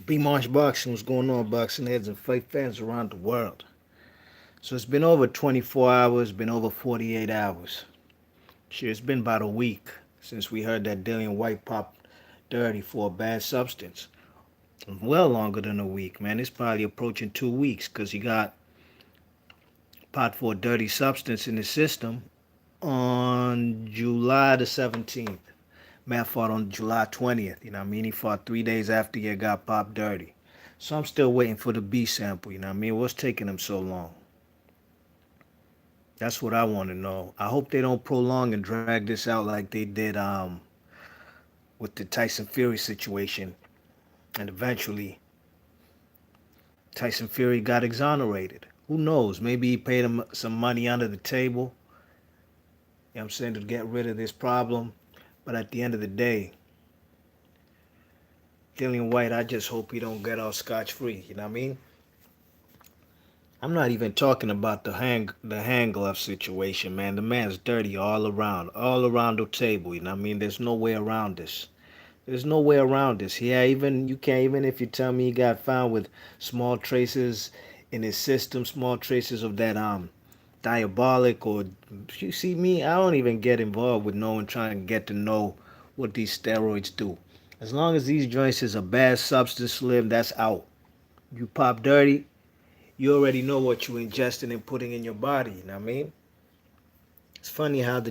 B-Marsh Boxing, what's going on, boxing heads and fight fans around the world? So it's been over 24 hours, been over 48 hours. Shit, it's been about a week since we heard that Dillian Whyte popped dirty for a bad substance. Well longer than a week, man. It's probably approaching 2 weeks because he got popped for a dirty substance in his system on July the 17th. Man fought on July 20th, you know what I mean? He fought 3 days after he got popped dirty. So I'm still waiting for the B sample, you know what I mean? What's taking him so long? That's what I want to know. I hope they don't prolong and drag this out like they did with the Tyson Fury situation. And eventually, Tyson Fury got exonerated. Who knows? Maybe he paid him some money under the table, you know what I'm saying, to get rid of this problem. But at the end of the day, Dillian Whyte, I just hope he don't get off scotch free. You know what I mean? I'm not even talking about the hand glove situation, man. The man's dirty all around the table. You know what I mean? There's no way around this. There's no way around this. Yeah, even you can't even if you tell me he got found with small traces in his system, small traces of that diabolic or you see me, I don't even get involved with no one trying to get to know what these steroids do. As long as these joints is a bad substance slim, that's out. You pop dirty, you already know what you ingesting and putting in your body. You know what I mean? It's funny how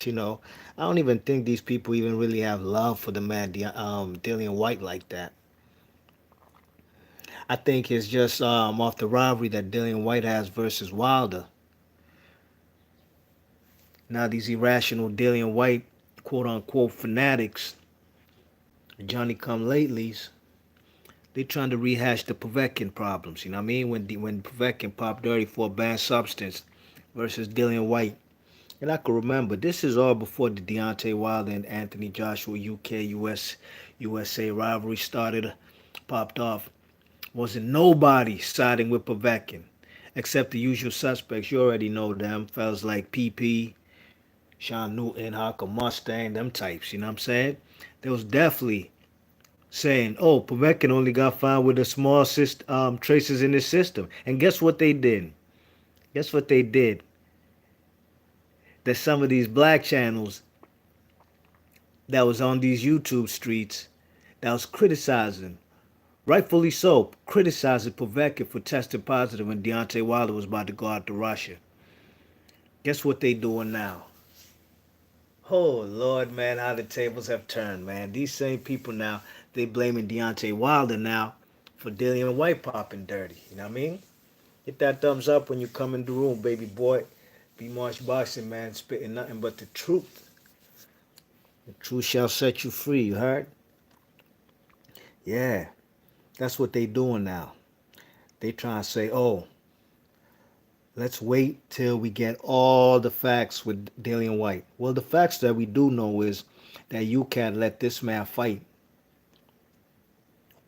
you know, I don't even think these people even really have love for the man, Dillian Whyte like that. I think it's just off the rivalry that Dillian Whyte has versus Wilder. Now these irrational Dillian Whyte, quote unquote fanatics, Johnny come latelys, they trying to rehash the Povetkin problems. You know what I mean? When Povetkin popped dirty for a banned substance versus Dillian Whyte. And I can remember this is all before the Deontay Wilder and Anthony Joshua UK USA rivalry started, popped off. Wasn't nobody siding with Povetkin except the usual suspects. You already know them, fellas like PP, Sean Newton, Hawker Mustang, them types. You know what I'm saying? There was definitely saying, "Oh, Povetkin only got found with a small traces in his system." And guess what they did? Guess what they did? That some of these black channels that was on these YouTube streets that was criticizing, rightfully so, criticizing Povetkin for testing positive when Deontay Wilder was about to go out to Russia. Guess what they doing now? Oh Lord, man, how the tables have turned, man. These same people now, they blaming Deontay Wilder now for Dillian Whyte popping dirty. You know what I mean? Hit that thumbs up when you come in the room, baby boy. Be Marsh Boxing, man, spitting nothing but the truth. The truth shall set you free, you heard? Yeah, that's what they doing now. They trying to say, oh, let's wait till we get all the facts with Dillian Whyte. Well, the facts that we do know is that you can't let this man fight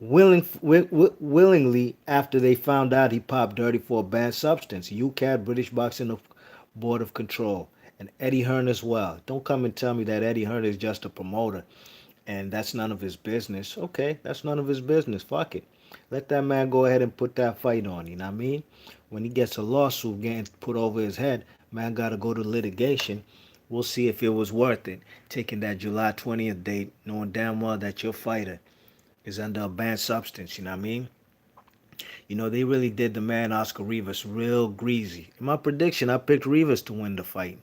willingly after they found out he popped dirty for a bad substance. UCAD, British Boxing Board of Control, and Eddie Hearn as well. Don't come and tell me that Eddie Hearn is just a promoter and that's none of his business. Okay, that's none of his business. Fuck it. Let that man go ahead and put that fight on. You know what I mean? When he gets a lawsuit getting put over his head, man got to go to litigation. We'll see if it was worth it taking that July 20th date, knowing damn well that your fighter is under a banned substance. You know what I mean? You know, they really did the man Oscar Rivas real greasy. In my prediction, I picked Rivas to win the fight.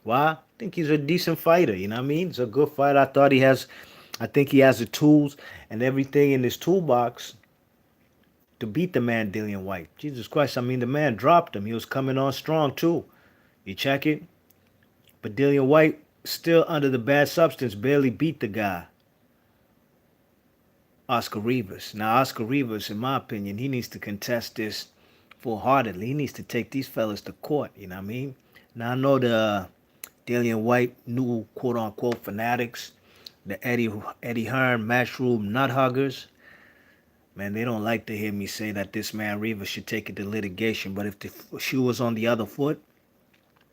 Why? I think he's a decent fighter. You know what I mean? He's a good fighter. I think he has the tools and everything in his toolbox to beat the man Dillian Whyte. Jesus Christ, I mean, the man dropped him. He was coming on strong, too. You check it? But Dillian Whyte, still under the bad substance, barely beat the guy, Oscar Rivas. Now, Oscar Rivas, in my opinion, he needs to contest this full-heartedly. He needs to take these fellas to court, you know what I mean? Now, I know the Dillian Whyte new quote-unquote fanatics, the Eddie Hearn matchroom nut huggers. Man, they don't like to hear me say that this man Rivas should take it to litigation. But if the shoe was on the other foot,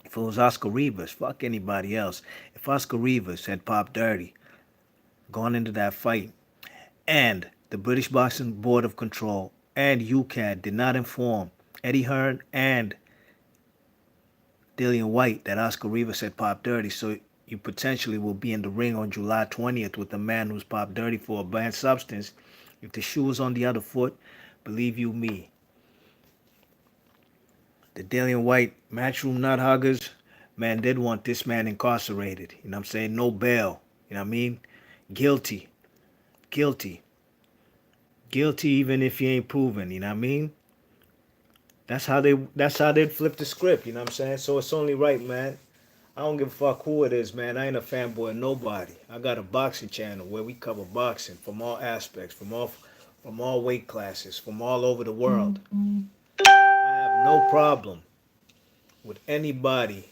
if it was Oscar Rivas, fuck anybody else. If Oscar Rivas had popped dirty, gone into that fight, and the British Boxing Board of Control, and UCAD did not inform Eddie Hearn and Dillian Whyte that Oscar Rivas had popped dirty, so you potentially will be in the ring on July 20th with a man who's popped dirty for a banned substance. If the shoe was on the other foot, believe you me, the Dillian Whyte matchroom nut huggers, man, they'd want this man incarcerated. You know what I'm saying? No bail. You know what I mean? Guilty. Guilty. Guilty even if you ain't proven, you know what I mean? That's how they'd flip the script, you know what I'm saying? So it's only right, man. I don't give a fuck who it is, man. I ain't a fanboy of nobody. I got a boxing channel where we cover boxing from all aspects, from all weight classes, from all over the world. I have no problem with anybody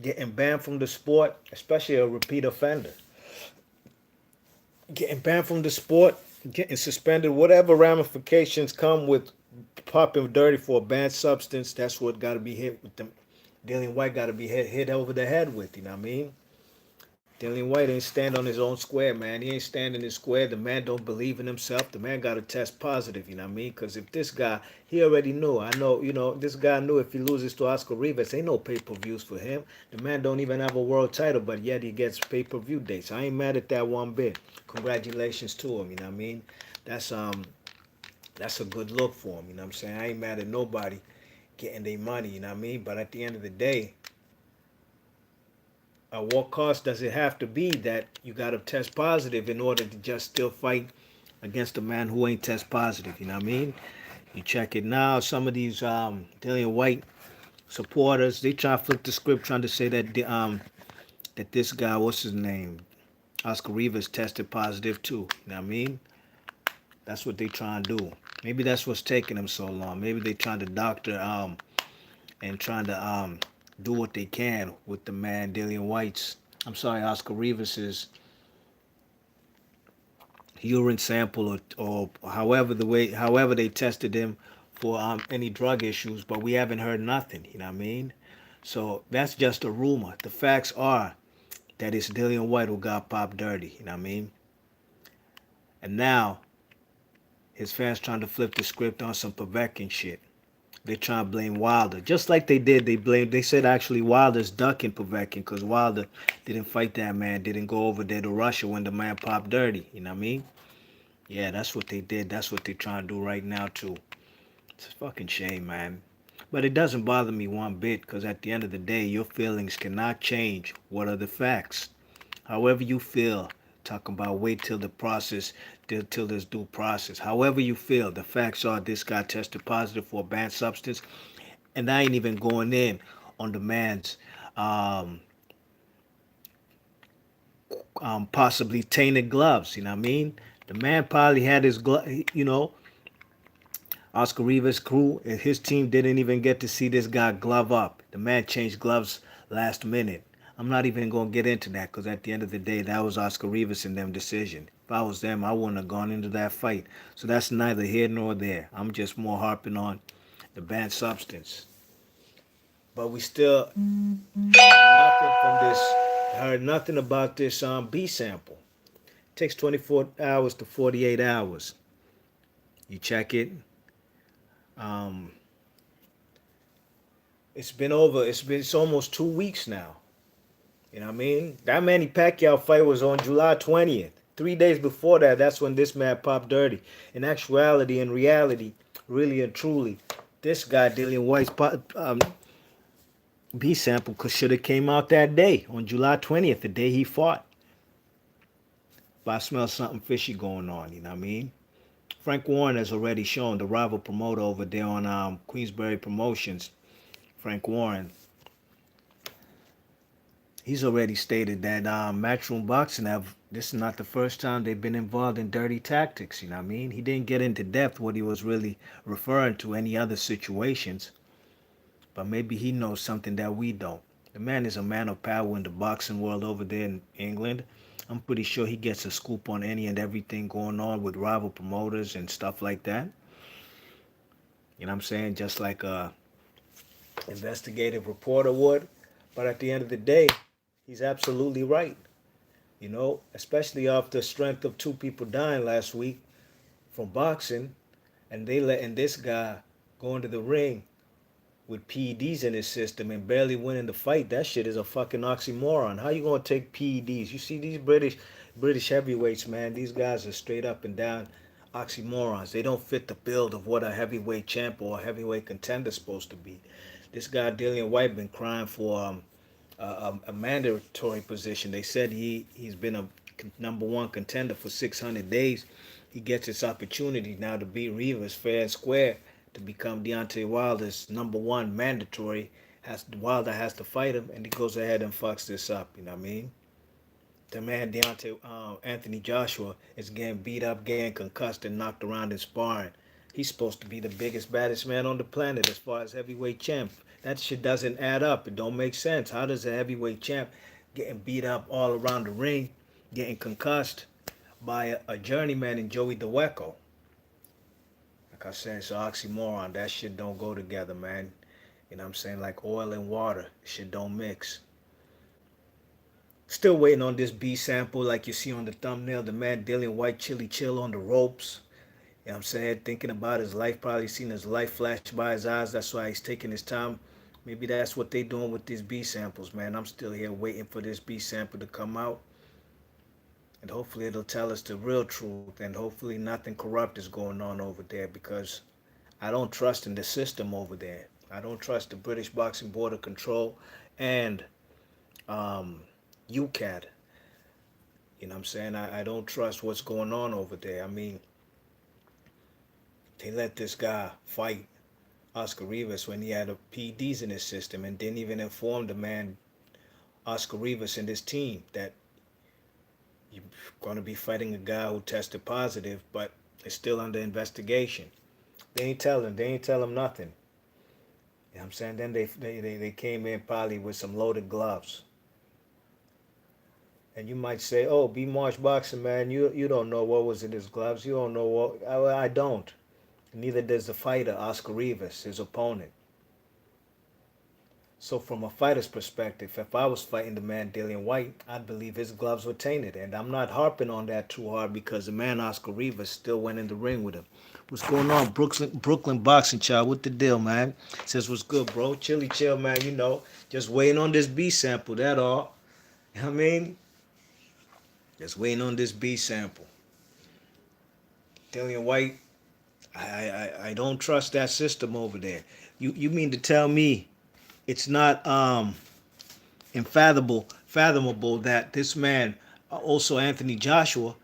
getting banned from the sport, especially a repeat offender. Getting banned from the sport, getting suspended, whatever ramifications come with popping dirty for a banned substance, that's what got to be hit with them. Dillian Whyte got to be hit over the head with, you know what I mean? Dillian Whyte ain't stand on his own square, man. He ain't standing his square. The man don't believe in himself. The man got to test positive, you know what I mean? Because if this guy, he already knew. I know, this guy knew if he loses to Oscar Rivas, ain't no pay-per-views for him. The man don't even have a world title, but yet he gets pay-per-view dates. I ain't mad at that one bit. Congratulations to him, you know what I mean? That's a good look for him, you know what I'm saying? I ain't mad at nobody getting their money, you know what I mean? But at the end of the day, at what cost does it have to be that you got to test positive in order to just still fight against a man who ain't test positive? You know what I mean? You check it now. Some of these Dillian Whyte supporters, they try to flip the script, trying to say that this guy, what's his name, Oscar Rivas, tested positive too. You know what I mean? That's what they trying to do. Maybe that's what's taking them so long. Maybe they trying to doctor and trying to do what they can with the man Dillian Whyte's. I'm sorry, Oscar Rivas's urine sample or however they tested him for any drug issues, but we haven't heard nothing. You know what I mean? So that's just a rumor. The facts are that it's Dillian Whyte who got popped dirty. You know what I mean? And now his fans trying to flip the script on some Povetkin shit. They trying to blame Wilder. Just like they did, they said actually Wilder's ducking Povetkin because Wilder didn't fight that man, didn't go over there to Russia when the man popped dirty. You know what I mean? Yeah, that's what they did. That's what they trying to do right now too. It's a fucking shame, man. But it doesn't bother me one bit because at the end of the day, your feelings cannot change what are the facts. However you feel, talking about wait till the process, till there's due process. However you feel, the facts are this guy tested positive for a banned substance, and I ain't even going in on the man's possibly tainted gloves. You know what I mean? The man probably had his glove. Oscar Rivas' crew and his team didn't even get to see this guy glove up. The man changed gloves last minute. I'm not even going to get into that because at the end of the day, that was Oscar Rivas and them decision. If I was them, I wouldn't have gone into that fight. So that's neither here nor there. I'm just more harping on the banned substance. But we still heard nothing about this B sample. It takes 24 hours to 48 hours. You check it. It's almost 2 weeks now. You know what I mean? That Manny Pacquiao fight was on July 20th. 3 days before that, that's when this man popped dirty. In actuality, in reality, really and truly, this guy, Dillian Whyte's B sample should have came out that day, on July 20th, the day he fought. But I smell something fishy going on, you know what I mean? Frank Warren has already shown, the rival promoter over there on Queensberry Promotions, Frank Warren, he's already stated that Matchroom Boxing this is not the first time they've been involved in dirty tactics, you know what I mean? He didn't get into depth what he was really referring to, any other situations, but maybe he knows something that we don't. The man is a man of power in the boxing world over there in England. I'm pretty sure he gets a scoop on any and everything going on with rival promoters and stuff like that. You know what I'm saying? Just like a investigative reporter would. But at the end of the day, he's absolutely right. especially off the strength of two people dying last week from boxing, and they letting this guy go into the ring with PEDs in his system and barely winning the fight. That shit is a fucking oxymoron. How you gonna take PEDs? You see these British heavyweights, man. These guys are straight up and down oxymorons. They don't fit the build of what a heavyweight champ or a heavyweight contender is supposed to be. This guy Dillian Whyte been crying for a mandatory position. They said he's been a number one contender for 600 days. He gets his opportunity now to beat Rivas fair and square to become Deontay Wilder's number one mandatory. Wilder has to fight him, and he goes ahead and fucks this up. You know what I mean? The man Anthony Joshua is getting beat up, getting concussed, and knocked around in sparring. He's supposed to be the biggest, baddest man on the planet as far as heavyweight champ. That shit doesn't add up. It don't make sense. How does a heavyweight champ getting beat up all around the ring, getting concussed by a journeyman in Joey DeWeco? Like I said, it's an oxymoron. That shit don't go together, man. You know what I'm saying? Like oil and water. Shit don't mix. Still waiting on this B sample like you see on the thumbnail. The man Dillian Whyte chilly chill on the ropes. You know what I'm saying? Thinking about his life, probably seen his life flash by his eyes. That's why he's taking his time. Maybe that's what they doing with these B samples, man. I'm still here waiting for this B sample to come out. And hopefully it'll tell us the real truth. And hopefully nothing corrupt is going on over there, because I don't trust in the system over there. I don't trust the British Boxing Board of Control and UCAD. You know what I'm saying? I don't trust what's going on over there. I mean, they let this guy fight Oscar Rivas when he had a PEDs in his system and didn't even inform the man, Oscar Rivas, and his team that you're going to be fighting a guy who tested positive but is still under investigation. They ain't tell him nothing. You know what I'm saying? Then they came in probably with some loaded gloves. And you might say, oh, B Marsh Boxing, man, you don't know what was in his gloves. You don't know what. I don't. Neither does the fighter, Oscar Rivas, his opponent. So from a fighter's perspective, if I was fighting the man Dillian Whyte, I'd believe his gloves were tainted. And I'm not harping on that too hard because the man Oscar Rivas still went in the ring with him. What's going on, Brooklyn Boxing Child? What the deal, man? Says, what's good, bro? Chilly chill, man, Just waiting on this B sample, that all. You know what I mean? Just waiting on this B sample. Dillian Whyte, I don't trust that system over there. You mean to tell me it's not fathomable that this man, also Anthony Joshua,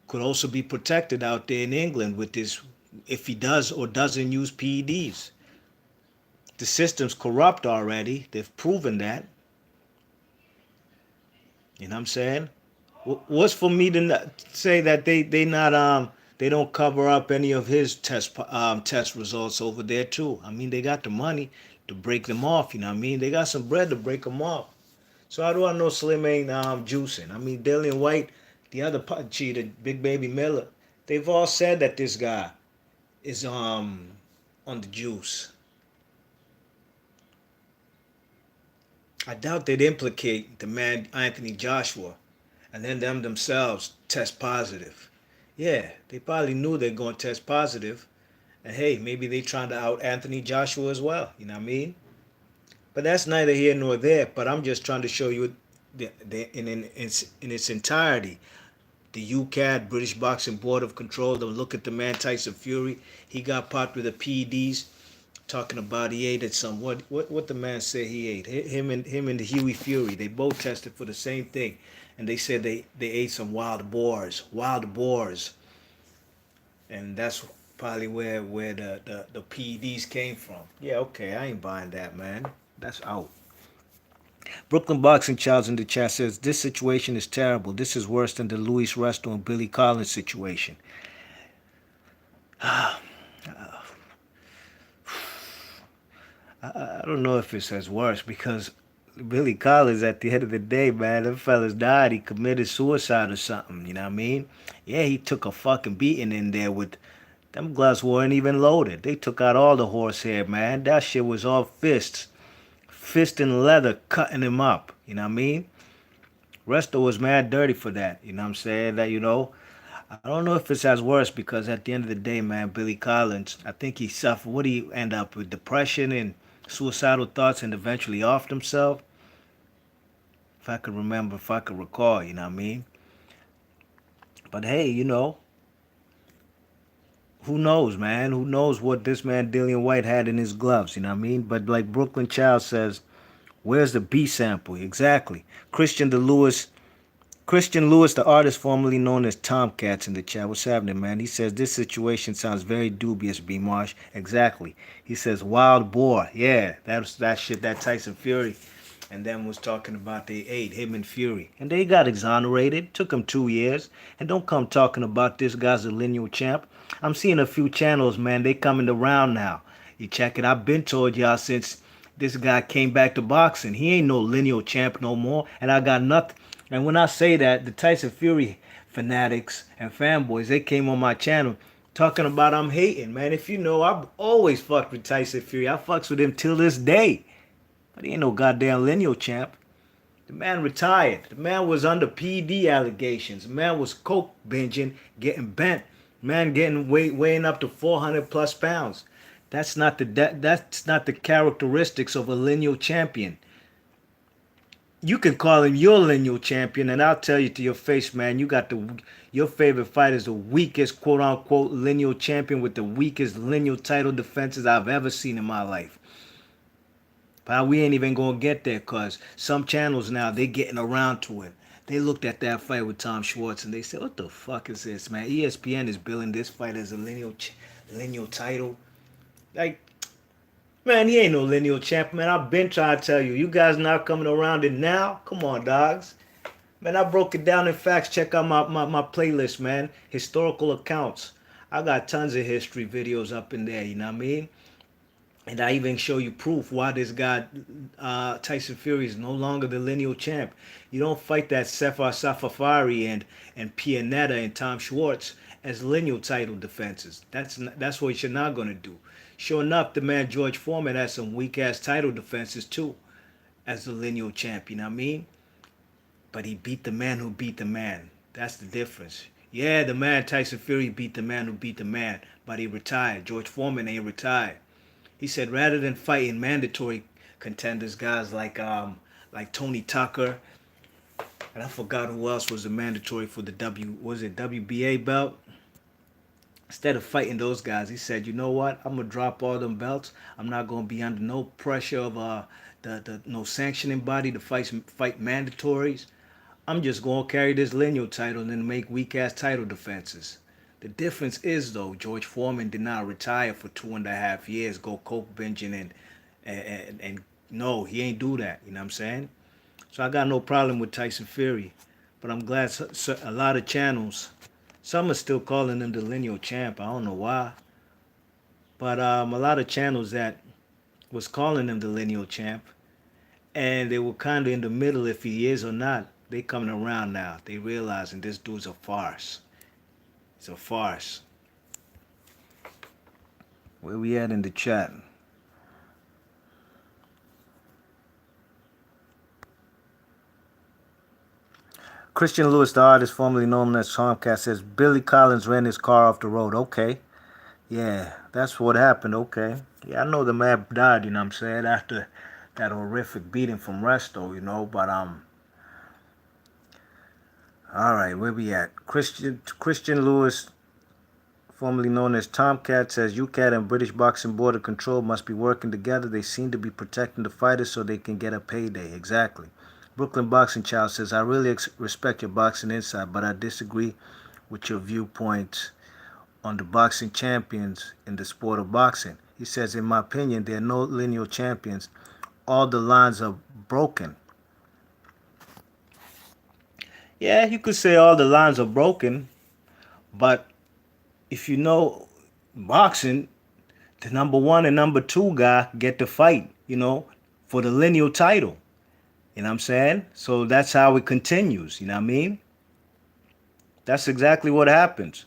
could also be protected out there in England with this, if he does or doesn't use PEDs. The system's corrupt already. They've proven that. You know what I'm saying? What's for me to say that they don't cover up any of his test results over there too? I mean, they got the money to break them off. You know what I mean? They got some bread to break them off. So how do I know Slim ain't juicing? I mean, Dillian Whyte, the other cheater, Big Baby Miller, they've all said that this guy is on the juice. I doubt they'd implicate the man Anthony Joshua and then them themselves test positive. Yeah, they probably knew they're going to test positive. And hey, maybe they trying to out Anthony Joshua as well. You know what I mean? But that's neither here nor there. But I'm just trying to show you in its entirety. The UCAD, British Boxing Board of Control, to look at the man Tyson Fury. He got popped with the PEDs. Talking about he ate some what the man said he ate. Him and the Huey Fury, they both tested for the same thing, and they said they ate some wild boars, and that's probably where the PEDs came from. Yeah, okay, I ain't buying that, man. That's out. Brooklyn Boxing Child's in the chat says this situation is terrible. This is worse than the Luis Resto and Billy Collins situation. I don't know if it's as worse because Billy Collins, at the end of the day, man, them fellas died. He committed suicide or something. You know what I mean? Yeah, he took a fucking beating in there with them gloves weren't even loaded. They took out all the horsehair, man. That shit was all fist and leather cutting him up. You know what I mean? Resto was mad dirty for that. You know what I'm saying? That, I don't know if it's as worse because at the end of the day, man, Billy Collins, I think he suffered. What did he end up with? Depression and suicidal thoughts, and eventually offed himself. If I could remember, if I could recall, you know what I mean? But hey, who knows, man? Who knows what this man Dillian Whyte had in his gloves, you know what I mean? But like Brooklyn Child says, where's the B sample? Exactly. Christian Lewis, the artist formerly known as Tomcats in the chat. What's happening, man? He says this situation sounds very dubious, B Marsh. Exactly. He says wild boar. Yeah, that's that shit that Tyson Fury and then was talking about they ate him and Fury. And they got exonerated. Took him 2 years. And don't come talking about this guy's a lineal champ. I'm seeing a few channels, man. They coming around now. You check it. I've been told y'all since this guy came back to boxing. He ain't no lineal champ no more. And I got nothing. And when I say that, the Tyson Fury fanatics and fanboys, they came on my channel talking about I'm hating, man. If you know, I've always fucked with Tyson Fury. I fucks with him till this day. But he ain't no goddamn lineal champ. The man retired. The man was under PD allegations. The man was coke binging, getting bent. Man getting weighing up to 400 plus pounds. That's not the characteristics of a lineal champion. You can call him your lineal champion, and I'll tell you to your face, man, your favorite fighter is the weakest quote unquote lineal champion with the weakest lineal title defenses I've ever seen in my life. But we ain't even gonna get there, cause some channels now they getting around to it. They looked at that fight with Tom Schwartz and they said, "What the fuck is this, man? ESPN is billing this fight as a lineal title. Like, man, he ain't no lineal champ, man. I've been trying to tell you. You guys not coming around it now? Come on, dogs. Man, I broke it down in facts. Check out my playlist, man. Historical accounts. I got tons of history videos up in there, you know what I mean? And I even show you proof why this guy, Tyson Fury, is no longer the lineal champ. You don't fight that Sefer Safafari and Pianetta and Tom Schwartz as lineal title defenses. That's what you're not going to do. Sure enough, the man George Foreman has some weak ass title defenses too, as the lineal champ. You know what I mean? But he beat the man who beat the man. That's the difference. Yeah, the man Tyson Fury beat the man who beat the man, but he retired. George Foreman ain't retired. He said rather than fighting mandatory contenders, guys like Tony Tucker, and I forgot who else was the mandatory for the WBA belt. Instead of fighting those guys, he said, you know what? I'm gonna drop all them belts. I'm not gonna be under no pressure of the no sanctioning body to fight mandatories. I'm just gonna carry this lineal title and then make weak ass title defenses. The difference is though, George Foreman did not retire for 2.5 years, go coke binging and no, he ain't do that. You know what I'm saying? So I got no problem with Tyson Fury, but I'm glad a lot of channels, some are still calling him the lineal champ. I don't know why, but a lot of channels that was calling him the lineal champ, and they were kind of in the middle if he is or not. They coming around now. They realizing this dude's a farce. It's a farce. Where we at in the chat? Christian Lewis, the artist formerly known as Tomcat, says Billy Collins ran his car off the road. Okay. Yeah, that's what happened. Okay. Yeah, I know the man died, you know what I'm saying, after that horrific beating from Resto, but all right, where we at? Christian Lewis, formerly known as Tomcat, says UCAT and British Boxing Board of Control must be working together. They seem to be protecting the fighters so they can get a payday. Exactly. Brooklyn Boxing Child says, I really respect your boxing insight, but I disagree with your viewpoints on the boxing champions in the sport of boxing. He says, in my opinion, there are no lineal champions. All the lines are broken. Yeah, you could say all the lines are broken, but if you know boxing, the number one and number two guy get to fight, for the lineal title. You know what I'm saying? So that's how it continues, you know what I mean? That's exactly what happens.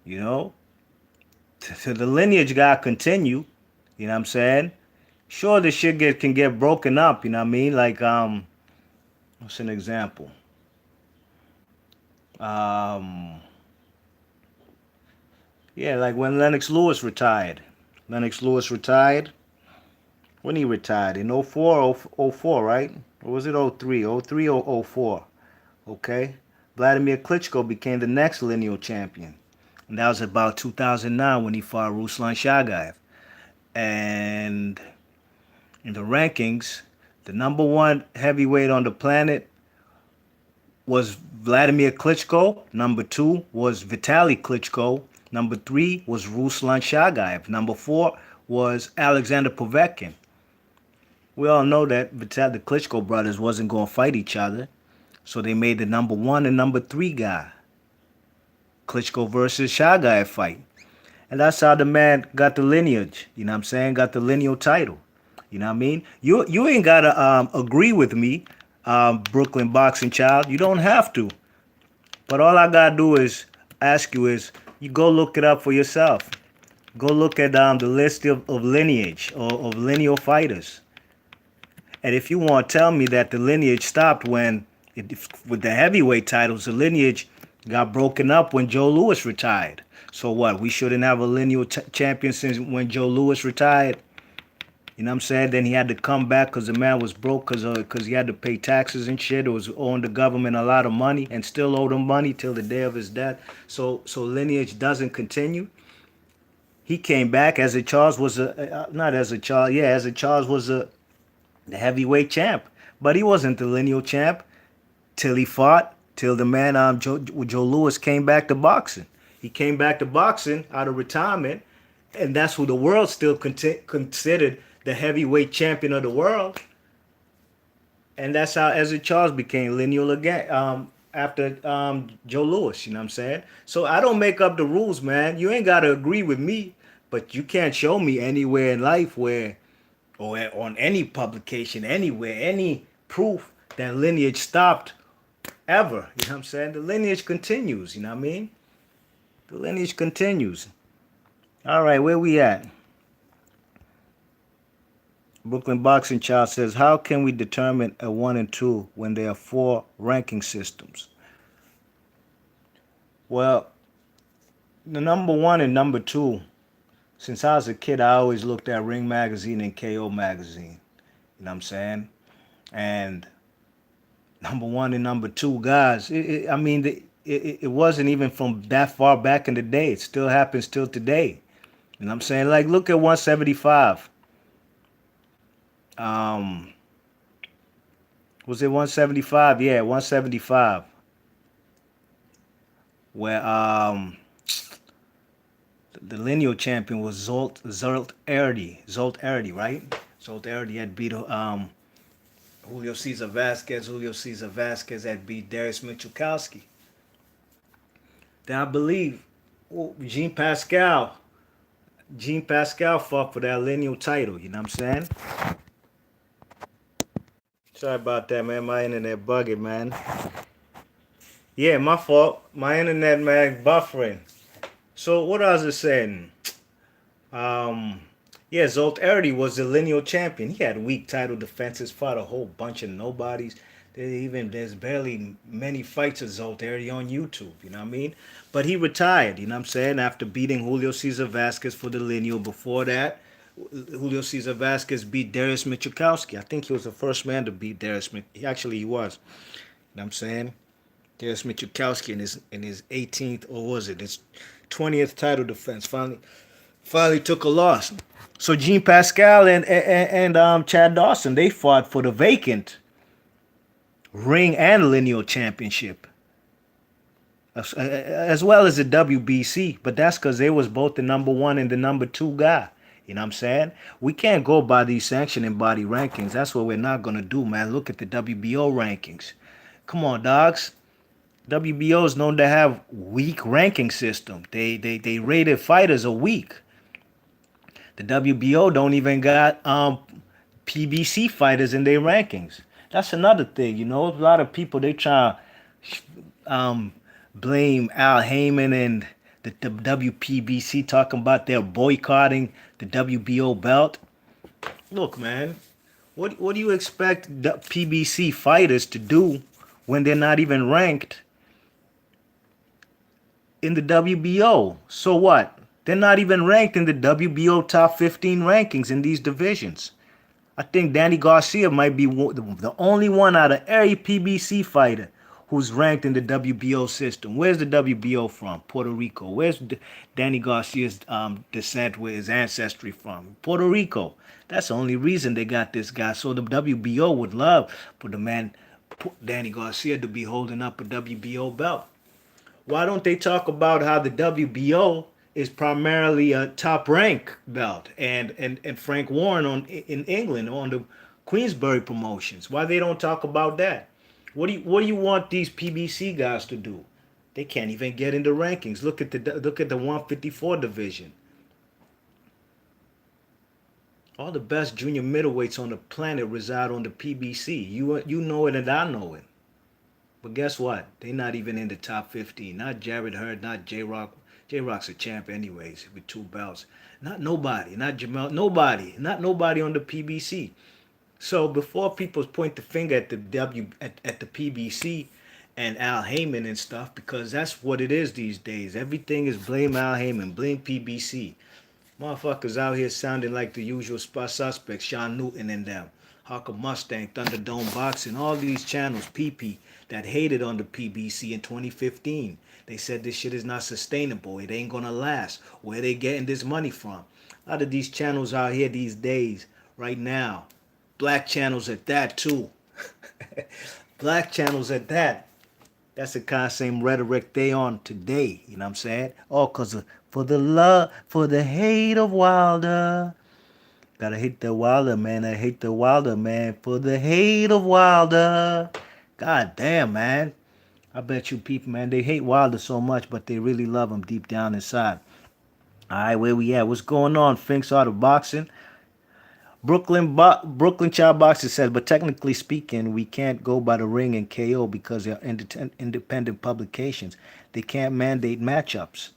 So the lineage guy continue, you know what I'm saying? Sure, the shit can get broken up, you know what I mean? Like What's an example? Um, yeah, like when Lennox Lewis retired. Lennox Lewis retired. When he retired? In '04, right? Or was it '03? '03 or '04? Okay. Vladimir Klitschko became the next lineal champion. And that was about 2009 when he fought Ruslan Shagayev. And in the rankings, the number one heavyweight on the planet was Vladimir Klitschko. Number two was Vitaly Klitschko. Number three was Ruslan Shagayev. Number four was Alexander Povetkin. We all know that the Klitschko brothers wasn't going to fight each other, so they made the number one and number three guy, Klitschko versus Shagayev fight. And that's how the man got the lineage, you know what I'm saying? Got the lineal title. You know what I mean? You ain't gotta agree with me, Brooklyn boxing child. You don't have to. But all I gotta do is ask you is you go look it up for yourself. Go look at the list of lineage or of lineal fighters. And if you want to tell me that the lineage stopped with the heavyweight titles, the lineage got broken up when Joe Louis retired. So what? We shouldn't have a lineal champion since when Joe Louis retired. You know what I'm saying? Then he had to come back because the man was broke because he had to pay taxes and shit. It was owing the government a lot of money and still owed him money till the day of his death. So lineage doesn't continue. He came back as a Charles was not as a Charles, yeah, as a Charles was the heavyweight champ. But he wasn't the lineal champ till the man Joe Louis came back to boxing. He came back to boxing out of retirement, and that's who the world still considered the heavyweight champion of the world. And that's how Ezra Charles became lineal again after Joe Louis. You know what I'm saying? So I don't make up the rules, man. You ain't got to agree with me, but you can't show me anywhere in life where, or on any publication, anywhere, any proof that lineage stopped ever. You know what I'm saying? The lineage continues. You know what I mean? The lineage continues. All right, where we at? Brooklyn Boxing Child says, how can we determine a 1 and 2 when there are 4 ranking systems? Well, the number 1 and number 2, since I was a kid, I always looked at Ring Magazine and KO Magazine. You know what I'm saying? And number 1 and number 2 guys, it wasn't even from that far back in the day. It still happens till today. You know what I'm saying? Like, look at 175. Was it 175? Yeah, 175. Where the lineal champion was Zolt Erdy, right? Zolt Erdy had beat Julio Cesar Vasquez. Julio Cesar Vasquez had beat Darius Michalkowski. Then I believe Jean Pascal fought for that lineal title. You know what I'm saying? Sorry about that, man. My internet bugging, man. Yeah, my fault. My internet, man, buffering. So what I was saying? Yeah, Zolt Erdy was the lineal champion. He had weak title defenses, fought a whole bunch of nobodies. There's barely many fights of Zolt Erdy on YouTube, you know what I mean? But he retired, you know what I'm saying, after beating Julio Cesar Vasquez for the lineal. Before that, Julio Cesar Vasquez beat Darius Michalkowski. I think he was the first man to beat Darius. Actually, he was. You know what I'm saying? Darius Michalkowski in his 18th, or was it his 20th title defense finally took a loss. So Jean Pascal and Chad Dawson, they fought for the vacant ring and lineal championship, as well as the WBC. But that's because they was both the number 1 and the number 2 guy. You know what I'm saying? We can't go by these sanctioning body rankings. That's what we're not going to do, man. Look at the WBO rankings. Come on, dogs. WBO is known to have weak ranking system. They rated fighters a week. The WBO don't even got PBC fighters in their rankings. That's another thing, you know. A lot of people, they try to blame Al Heyman and the WPBC, talking about they're boycotting the WBO belt. Look, man, What do you expect the PBC fighters to do when they're not even ranked in the WBO? So what? They're not even ranked in the WBO top 15 rankings in these divisions. I think Danny Garcia might be the only one out of every PBC fighter who's ranked in the WBO system. Where's the WBO from? Puerto Rico. Where's Danny Garcia's descent, where his ancestry from? Puerto Rico. That's the only reason they got this guy. So the WBO would love for the man Danny Garcia to be holding up a WBO belt. Why don't they talk about how the WBO is primarily a top rank belt, and Frank Warren in England on the Queensberry promotions? Why they don't talk about that? What do you want these PBC guys to do? They can't even get in the rankings. Look at the 154 division. All the best junior middleweights on the planet reside on the PBC. You know it and I know it. But guess what? They're not even in the top 15. Not Jared Hurd, not J Rock. J Rock's a champ anyways with 2 belts. Not nobody. Not Jamel. Nobody. Not nobody on the PBC. So before people point the finger at the PBC and Al Heyman and stuff, because that's what it is these days. Everything is blame Al Heyman, blame PBC. Motherfuckers out here sounding like the usual suspects, Sean Newton and them. Hawker Mustang, Thunderdome Boxing, all these channels, PP, that hated on the PBC in 2015. They said this shit is not sustainable. It ain't gonna last. Where they getting this money from? A lot of these channels out here these days, right now, black channels at that too. Black channels at that. That's the kind of same rhetoric they on today. You know what I'm saying? All cause of for the love, for the hate of Wilder. Gotta hate the Wilder, man. I hate the Wilder, man. For the hate of Wilder. God damn, man. I bet you people, man, they hate Wilder so much, but they really love him deep down inside. All right, where we at? What's going on? Finks Art of Boxing. Brooklyn Child Boxer says, but technically speaking, we can't go by the Ring and KO because they're independent publications. They can't mandate matchups.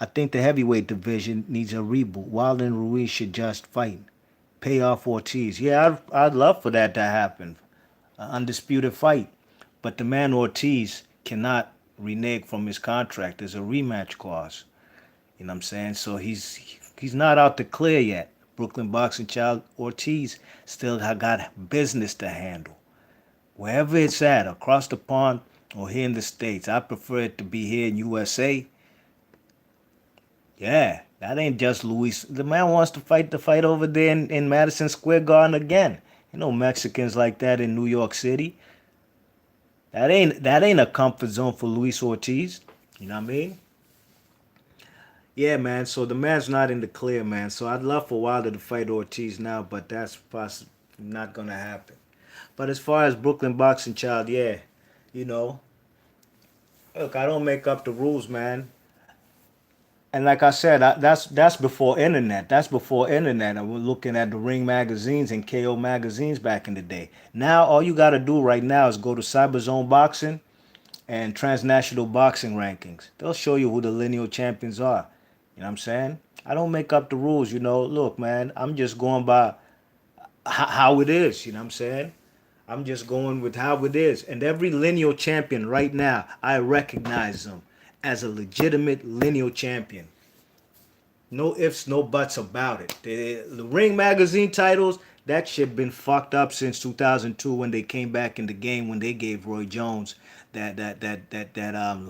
I think the heavyweight division needs a reboot. Wilder and Ruiz should just fight. Pay off Ortiz. Yeah, I'd love for that to happen. An undisputed fight. But the man Ortiz cannot renege from his contract. There's a rematch clause. You know what I'm saying? So he's not out to clear yet. Brooklyn Boxing Child Ortiz still got business to handle. Wherever it's at, across the pond or here in the States. I prefer it to be here in USA. Yeah, that ain't just Luis. The man wants to fight the fight over there in Madison Square Garden again. You know Mexicans like that in New York City. That ain't a comfort zone for Luis Ortiz. You know what I mean? Yeah, man. So the man's not in the clear, man. So I'd love for Wilder to fight Ortiz now, but that's not gonna happen. But as far as Brooklyn Boxing Child, yeah, you know, look, I don't make up the rules, man. And like I said, that's before internet. That's before internet. I was looking at the Ring magazines and KO magazines back in the day. Now all you gotta do right now is go to Cyberzone Boxing and Transnational Boxing Rankings. They'll show you who the lineal champions are. You know what I'm saying? I don't make up the rules, you know. Look, man, I'm just going by how it is, you know what I'm saying? I'm just going with how it is. And every lineal champion right now, I recognize them as a legitimate lineal champion. No ifs, no buts about it. The Ring magazine titles, that shit been fucked up since 2002 when they came back in the game when they gave Roy Jones that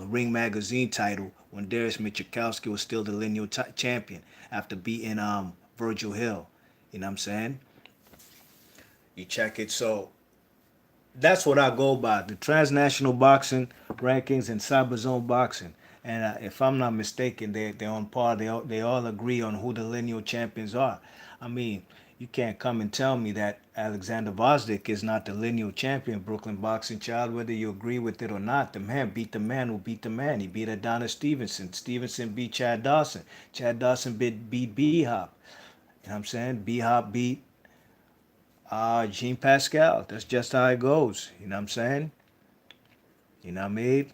Ring magazine title when Darius Michikowski was still the lineal champion after beating Virgil Hill. You know what I'm saying? You check it. So that's what I go by. The transnational boxing rankings and Cyberzone boxing. And if I'm not mistaken, they're on par. They all agree on who the lineal champions are. I mean, you can't come and tell me that Alexander Vosdick is not the lineal champion, Brooklyn Boxing Child, whether you agree with it or not. The man beat the man who beat the man. He beat Adonis Stevenson. Stevenson beat Chad Dawson. Chad Dawson beat B-Hop. You know what I'm saying? B-Hop beat Jean Pascal. That's just how it goes. You know what I'm saying? You know what I mean?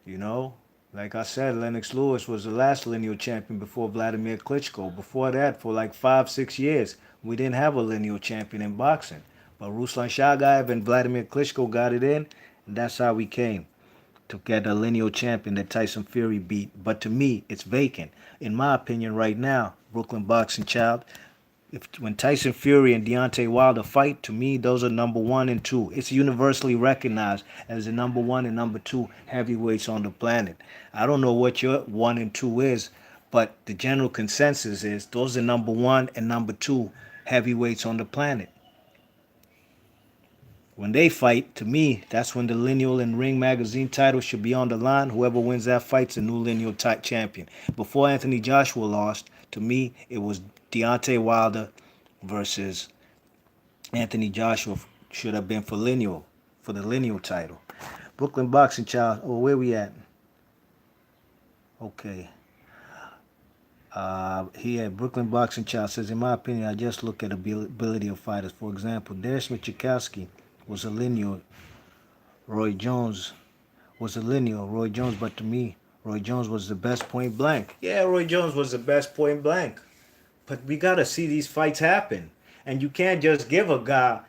You know? Like I said, Lennox Lewis was the last lineal champion before Vladimir Klitschko. Before that, for like 5, 6 years, we didn't have a lineal champion in boxing. But Ruslan Shagayev and Vladimir Klitschko got it in, and that's how we came to get a lineal champion that Tyson Fury beat. But to me, it's vacant. In my opinion, right now, Brooklyn Boxing Child, if when Tyson Fury and Deontay Wilder fight, to me, those are number one and two. It's universally recognized as the number one and number two heavyweights on the planet. I don't know what your one and two is, but the general consensus is those are number one and number two heavyweights on the planet. When they fight, to me, that's when the lineal and ring magazine title should be on the line. Whoever wins that fight's a new lineal champion. Before Anthony Joshua lost, to me, it was Deontay Wilder versus Anthony Joshua should have been for the lineal title. Brooklyn Boxing Child. Oh, where we at? Okay. Here, Brooklyn Boxing Child says, in my opinion, I just look at the ability of fighters. For example, Darius Michikowski was a lineal. Roy Jones was a lineal. Roy Jones, but to me, Roy Jones was the best point blank. Yeah, Roy Jones was the best point blank. But we got to see these fights happen. And you can't just give a guy,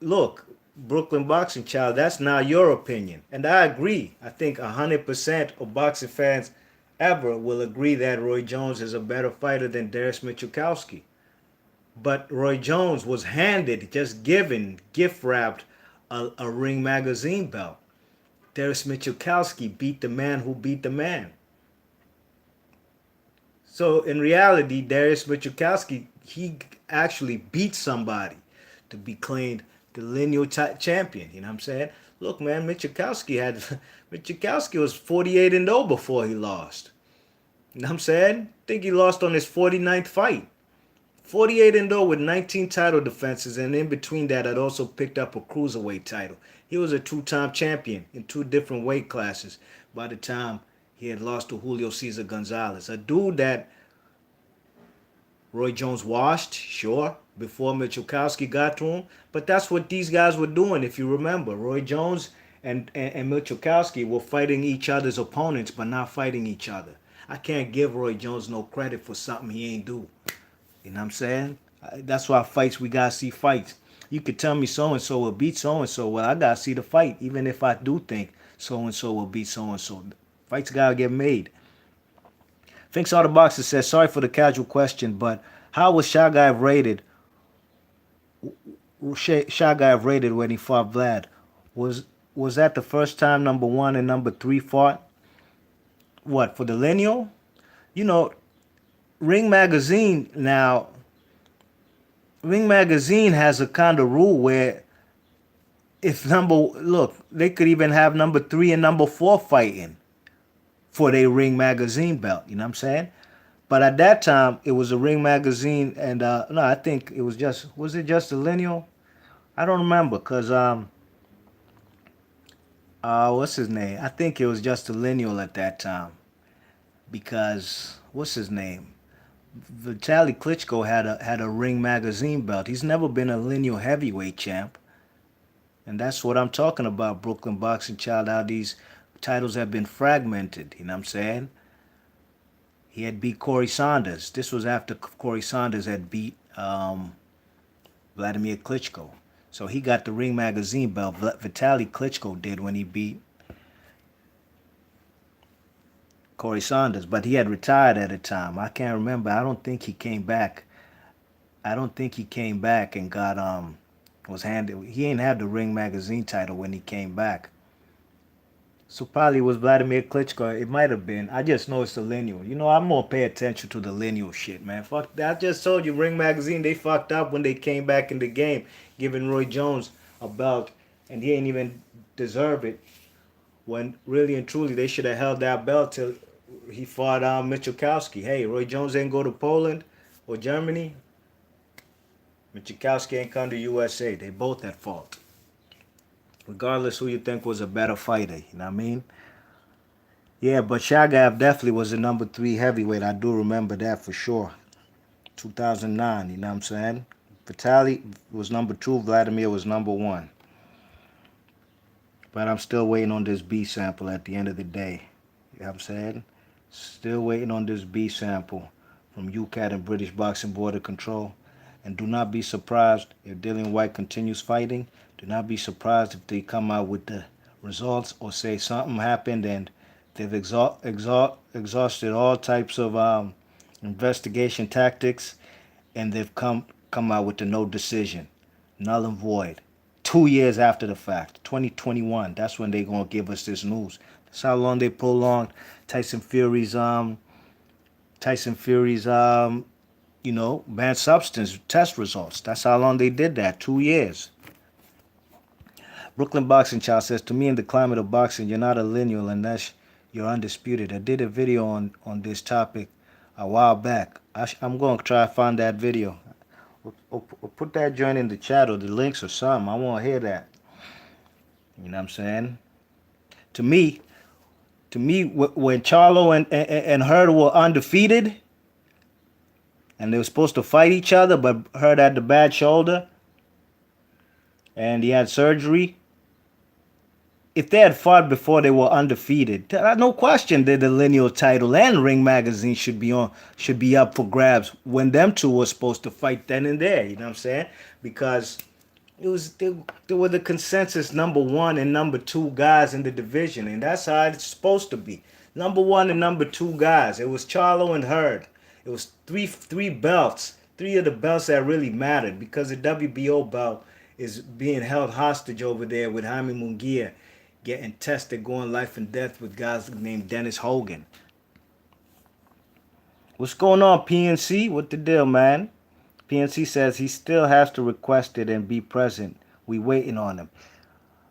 look, Brooklyn Boxing Child, that's not your opinion. And I agree. I think 100% of boxing fans ever will agree that Roy Jones is a better fighter than Darius Michikowski. But Roy Jones was handed, just given, gift wrapped, a Ring Magazine belt. Darius Michikowski beat the man who beat the man. So in reality, Darius Michikowski, he actually beat somebody to be claimed the lineal champion. You know what I'm saying? Look, man, Michikowski was 48-0 before he lost. You know what I'm saying? I think he lost on his 49th fight. 48-0 with 19 title defenses, and in between that, I'd also picked up a cruiserweight title. He was a two-time champion in two different weight classes by the time he had lost to Julio Cesar Gonzalez. A dude that Roy Jones washed, sure, before Michikowski got to him. But that's what these guys were doing, if you remember. Roy Jones and Michikowski were fighting each other's opponents, but not fighting each other. I can't give Roy Jones no credit for something he ain't do. You know what I'm saying? That's why fights, we gotta see fights. You could tell me so-and-so will beat so-and-so. Well, I gotta see the fight, even if I do think so-and-so will beat so-and-so. Fights gotta get made. Thinks all the boxer says, sorry for the casual question, but how was Shagayev rated? Shagayev rated when he fought Vlad? Was that the first time number one and number three fought? What, for the lineal? You know, Ring Magazine now, Ring Magazine has a kind of rule where if look, they could even have number three and number four fighting for their Ring Magazine belt. You know what I'm saying? But at that time, it was a Ring Magazine, and no, I think it was it just a lineal? I don't remember, because, what's his name? I think it was just a lineal at that time, because, what's his name? Vitaly Klitschko had a Ring Magazine belt. He's never been a lineal heavyweight champ. And that's what I'm talking about, Brooklyn Boxing Child, how these titles have been fragmented, you know what I'm saying? He had beat Corey Saunders. This was after Corey Saunders had beat Vladimir Klitschko. So he got the Ring Magazine belt. Vitaly Klitschko did when he beat Corey Saunders. But he had retired at the time. I can't remember. I don't think he came back. I don't think he came back and got was handed. He ain't had the Ring Magazine title when he came back. So probably was Vladimir Klitschko. It might have been. I just know it's the lineal. You know, I'm more pay attention to the lineal shit, man. Fuck that. I just told you, Ring Magazine, they fucked up when they came back in the game, giving Roy Jones a belt, and he ain't even deserve it. When really and truly, they should have held that belt till he fought Michikowski. Hey, Roy Jones ain't go to Poland or Germany. Michikowski ain't come to USA. They both at fault. Regardless who you think was a better fighter, you know what I mean? Yeah, but Shagayev definitely was the number three heavyweight. I do remember that for sure. 2009, you know what I'm saying? Vitaly was number two, Vladimir was number one. But I'm still waiting on this B sample at the end of the day. You know what I'm saying? Still waiting on this B sample from UCAT and British Boxing Board of Control. And do not be surprised if Dillian Whyte continues fighting. Do not be surprised if they come out with the results or say something happened and they've exhausted all types of investigation tactics and they've come out with the no decision, null and void. 2 years after the fact, 2021. That's when they gonna give us this news. That's how long they prolonged Tyson Fury's Tyson Fury's banned substance test results. That's how long they did that. 2 years. Brooklyn Boxing Child says, to me, in the climate of boxing, you're not a lineal unless you're undisputed. I did a video on this topic a while back. I'm going to try to find that video. Or put that joint in the chat or the links or something. I want to hear that. You know what I'm saying? To me, when Charlo and Hurd were undefeated, and they were supposed to fight each other, but Hurd had the bad shoulder, and he had surgery. If they had fought before they were undefeated, no question that the lineal title and Ring Magazine should be up for grabs when them two were supposed to fight then and there. You know what I'm saying? Because they were the consensus number one and number two guys in the division, and that's how it's supposed to be. Number one and number two guys. It was Charlo and Hurd. It was three belts, three of the belts that really mattered, because the WBO belt is being held hostage over there with Jaime Munguia getting tested, going life and death with guys named Dennis Hogan. What's going on, PNC? What the deal, man? PNC says he still has to request it and be present. We waiting on him.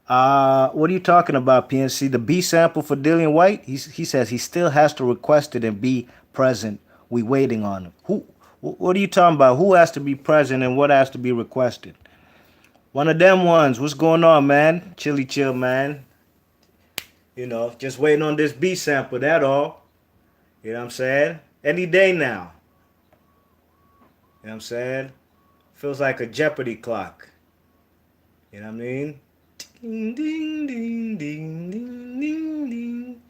What are you talking about, PNC? The B sample for Dillian Whyte? He says he still has to request it and be present. We waiting on him. What are you talking about? Who has to be present and what has to be requested? One of them ones. What's going on, man? Chilly chill, man. You know, just waiting on this B sample, that all. You know what I'm saying? Any day now. You know what I'm saying? Feels like a Jeopardy clock. You know what I mean? Ding, ding, ding, ding, ding, ding, ding.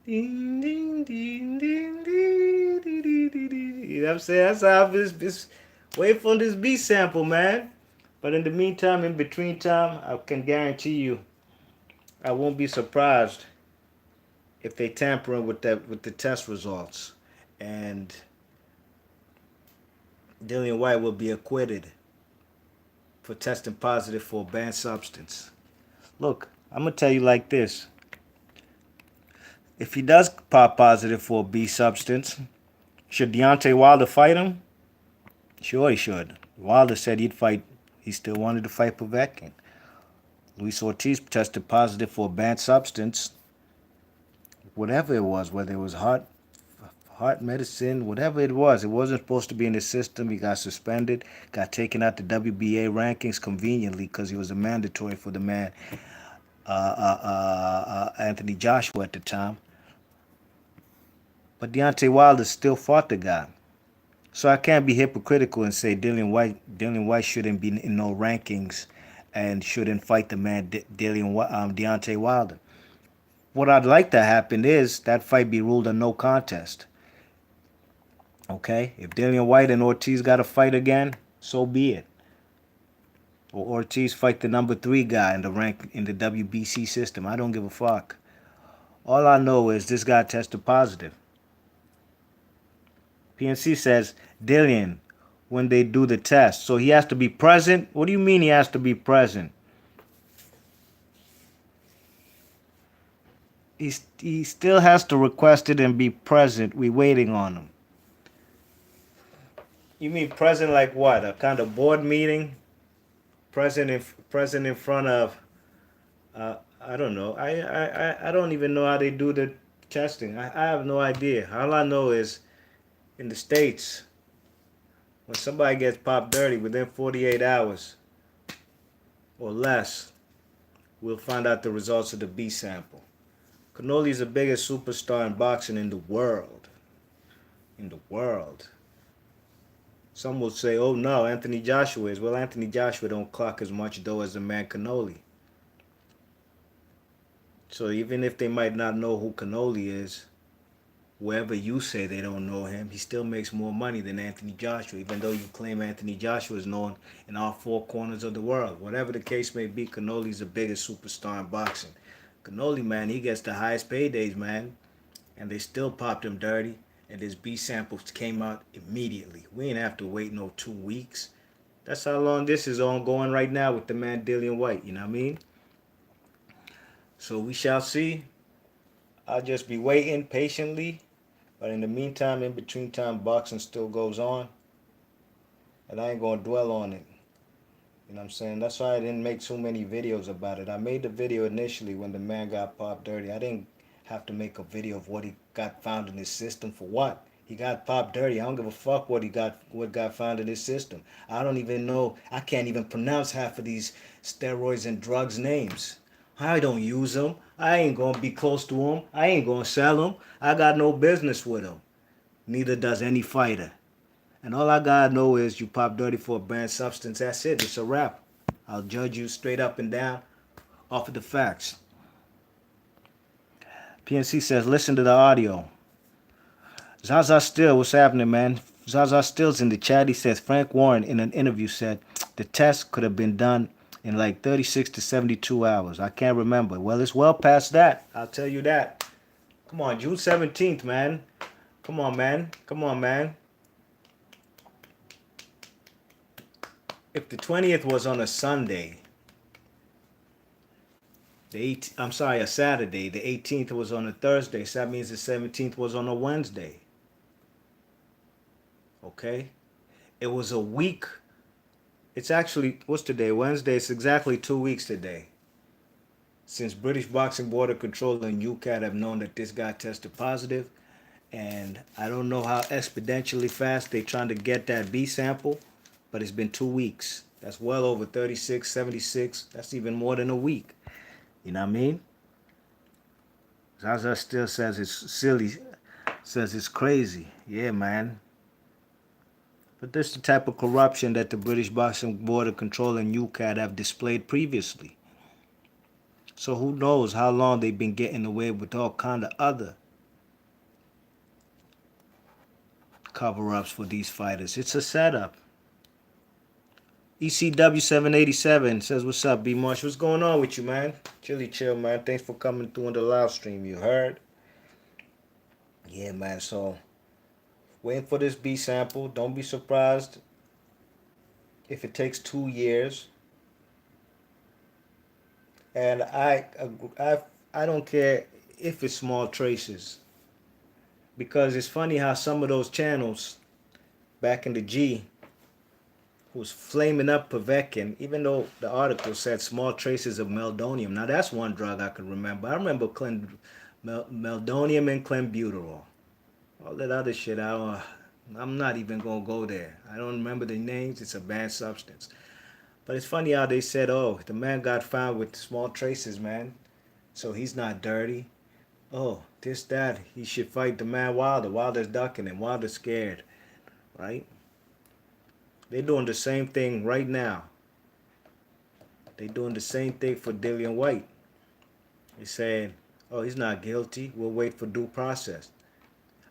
Ding, ding, ding, ding, ding, ding, ding, ding. You know what I'm saying? That's how this wait for this B sample, man. But in the meantime, in between time, I can guarantee you I won't be surprised if they tampering with the test results, and Dillian Whyte will be acquitted for testing positive for a banned substance. Look, I'm gonna tell you like this: if he does pop positive for a B substance, should Deontay Wilder fight him? Sure, he should. Wilder said he'd fight. He still wanted to fight Povetkin. Luis Ortiz tested positive for a banned substance. Whatever it was, whether it was heart medicine, whatever it wasn't supposed to be in his system. He got suspended, got taken out the WBA rankings conveniently because he was a mandatory for the man Anthony Joshua at the time. But Deontay Wilder still fought the guy. So I can't be hypocritical and say Dillian Whyte shouldn't be in no rankings and shouldn't fight the man Deontay Wilder. What I'd like to happen is that fight be ruled a no contest. Okay? If Dillian Whyte and Ortiz got to fight again, so be it. Or Ortiz fight the number 3 guy in the rank in the WBC system. I don't give a fuck. All I know is this guy tested positive. PNC says Dillian when they do the test. So he has to be present? What do you mean he has to be present? He still has to request it and be present. We waiting on him. You mean present like what? A kind of board meeting? Present in front of I don't know. I don't even know how they do the testing. I have no idea. All I know is in the States, when somebody gets popped dirty within 48 hours or less, we'll find out the results of the B sample. Cannoli is the biggest superstar in boxing in the world. In the world. Some will say, oh no, Anthony Joshua is. Well, Anthony Joshua don't clock as much dough as the man Cannoli. So even if they might not know who Cannoli is, wherever you say they don't know him, he still makes more money than Anthony Joshua, even though you claim Anthony Joshua is known in all four corners of the world. Whatever the case may be, Canoli's the biggest superstar in boxing. Canoli, man, he gets the highest paydays, man, and they still popped him dirty. And his B samples came out immediately. We ain't have to wait no 2 weeks. That's how long this is ongoing right now with the man Dillian Whyte. You know what I mean? So we shall see. I'll just be waiting patiently. But in the meantime, in between time, boxing still goes on. And I ain't going to dwell on it. You know what I'm saying? That's why I didn't make too many videos about it. I made the video initially when the man got popped dirty. I didn't have to make a video of what he got found in his system for what. He got popped dirty. I don't give a fuck what got found in his system. I don't even know. I can't even pronounce half of these steroids and drugs names. I don't use them. I ain't gonna be close to them. I ain't gonna sell them. I got no business with them. Neither does any fighter. And all I gotta know is you pop dirty for a banned substance. That's it. It's a wrap. I'll judge you straight up and down off of the facts. PNC says, listen to the audio. Zaza Still, what's happening, man? Zaza Still's in the chat. He says Frank Warren in an interview said the test could have been done in like 36 to 72 hours. I can't remember. Well, it's well past that. I'll tell you that. Come on, June 17th, man. Come on, man. Come on, man. If the 20th was on a Sunday, a Saturday, the 18th was on a Thursday, so that means the 17th was on a Wednesday. Okay? It was a week. It's actually, what's today? Wednesday. It's exactly 2 weeks today since British Boxing Board of Control and UCAT have known that this guy tested positive. And I don't know how exponentially fast they're trying to get that B sample, but it's been 2 weeks. That's well over 36, 76. That's even more than a week. You know what I mean? Zaza Still says it's silly, says it's crazy. Yeah, man. But this is the type of corruption that the British Boxing Board of Control and UCAT have displayed previously. So who knows how long they've been getting away with all kind of other cover-ups for these fighters. It's a setup. ECW 787 says, what's up, B Marsh? What's going on with you, man? Chilly chill, man. Thanks for coming through on the live stream. You heard? Yeah, man. So waiting for this B sample. Don't be surprised if it takes 2 years. And I don't care if it's small traces, because it's funny how some of those channels back in the G was flaming up Povetkin, even though the article said small traces of meldonium. Now that's one drug I could remember. I remember meldonium and clenbuterol. All that other shit, I'm not even gonna go there. I don't remember the names. It's a banned substance. But it's funny how they said, oh, the man got found with small traces, man. So he's not dirty. Oh, that. He should fight the man Wilder. Wilder's ducking him. Wilder's scared. Right? They're doing the same thing right now. They're doing the same thing for Dillian Whyte. They're saying, oh, he's not guilty. We'll wait for due process.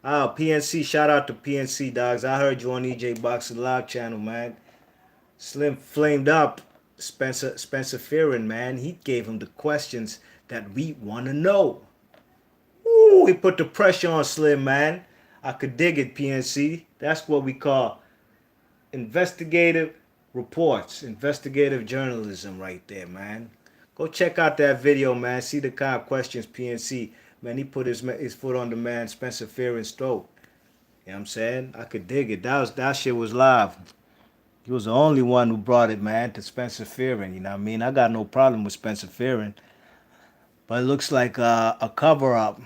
Oh, PNC. Shout out to PNC, dogs. I heard you on EJ Boxing Live channel, man. Slim flamed up Spencer Fearon, man. He gave him the questions that we want to know. Ooh, he put the pressure on Slim, man. I could dig it, PNC. That's what we call investigative reports, investigative journalism right there, man. Go check out that video, man. See the kind of questions PNC, man, he put his foot on the man Spencer Fearon's throat. You know what I'm saying? I could dig it. That shit was live. He was the only one who brought it, man, to Spencer Fearon. You know what I mean? I got no problem with Spencer Fearon. But it looks like a cover-up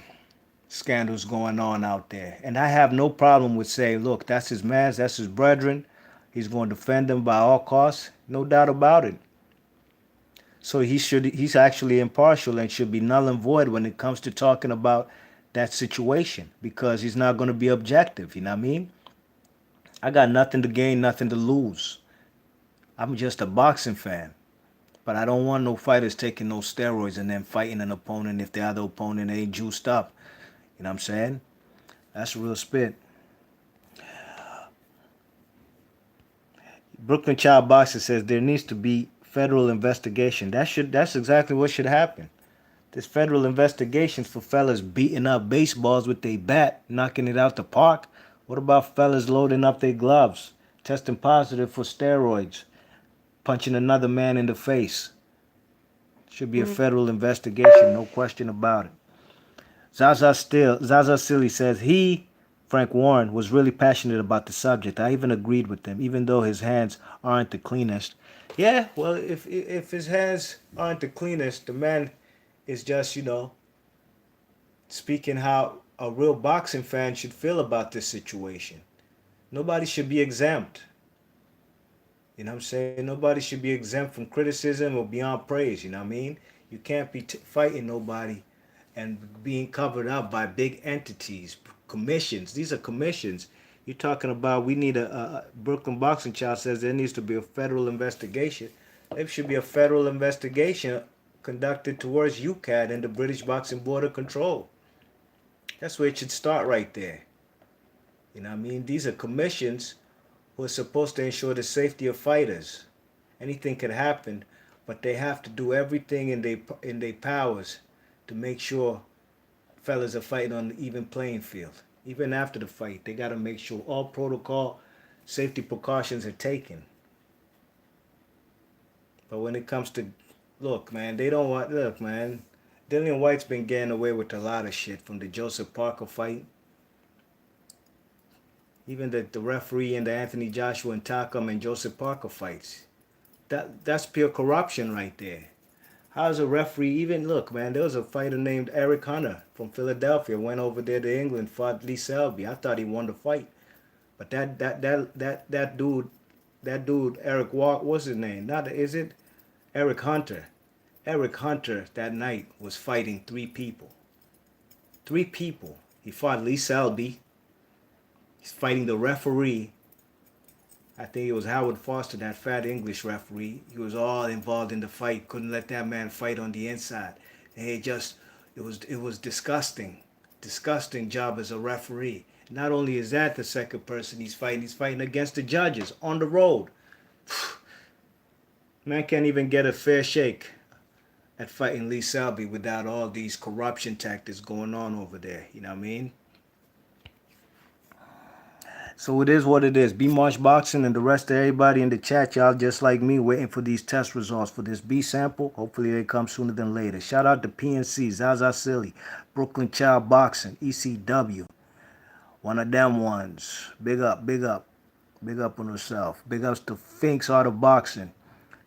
scandal's going on out there. And I have no problem with saying, look, that's his man, that's his brethren. He's going to defend him by all costs. No doubt about it. So he's actually impartial and should be null and void when it comes to talking about that situation, because he's not going to be objective. You know what I mean? I got nothing to gain, nothing to lose. I'm just a boxing fan. But I don't want no fighters taking no steroids and then fighting an opponent if the other opponent ain't juiced up. You know what I'm saying? That's real spit. Brooklyn Child Boxer says there needs to be federal investigation. That's exactly what should happen. There's federal investigations for fellas beating up baseballs with their bat, knocking it out the park. What about fellas loading up their gloves, testing positive for steroids, punching another man in the face? Should be a federal investigation, no question about it. Zaza Silly says Frank Warren, was really passionate about the subject. I even agreed with him, even though his hands aren't the cleanest. Yeah, well, if his hands aren't the cleanest, the man is just, speaking how a real boxing fan should feel about this situation. Nobody should be exempt. You know what I'm saying? Nobody should be exempt from criticism or beyond praise. You know what I mean? You can't be fighting nobody and being covered up by big entities, commissions. These are commissions. You're talking about we need a Brooklyn Boxing Child says there needs to be a federal investigation. There should be a federal investigation conducted towards UCAD and the British Boxing Board of Control. That's where it should start right there. You know what I mean? These are commissions who are supposed to ensure the safety of fighters. Anything could happen, but they have to do everything in their powers to make sure fellas are fighting on an even playing field. Even after the fight, they got to make sure all protocol safety precautions are taken. But when it comes to, look, man, Dillian Whyte's been getting away with a lot of shit from the Joseph Parker fight. Even the referee in the Anthony Joshua and Takam and Joseph Parker fights. That's pure corruption right there. How's a referee even look, man? There was a fighter named Eric Hunter from Philadelphia, went over there to England, fought Lee Selby. I thought he won the fight. But that dude, Eric Walk, what's his name? Is it Eric Hunter? Eric Hunter that night was fighting three people. Three people. He fought Lee Selby. He's fighting the referee. I think it was Howard Foster, that fat English referee. He was all involved in the fight. Couldn't let that man fight on the inside. And it was disgusting. Disgusting job as a referee. Not only is that the second person he's fighting against the judges on the road. Man can't even get a fair shake at fighting Lee Selby without all these corruption tactics going on over there. You know what I mean? So it is what it is. B Marsh Boxing and the rest of everybody in the chat, y'all just like me waiting for these test results for this B sample. Hopefully they come sooner than later. Shout out to PNC, Zaza Silly, Brooklyn Child Boxing, ECW. One of them ones. Big up, big up. Big up on herself. Big ups to Finks Art of Boxing.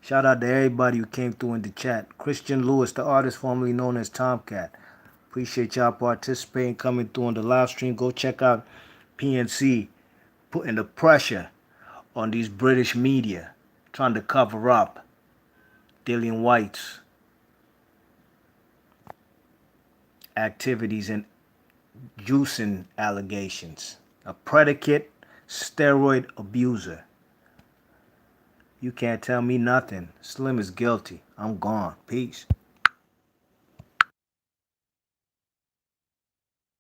Shout out to everybody who came through in the chat. Christian Lewis, the artist formerly known as Tomcat. Appreciate y'all participating, coming through on the live stream. Go check out PNC putting the pressure on these British media, trying to cover up Dillian Whyte's activities and juicing allegations. A predicate steroid abuser. You can't tell me nothing. Slim is guilty. I'm gone. Peace.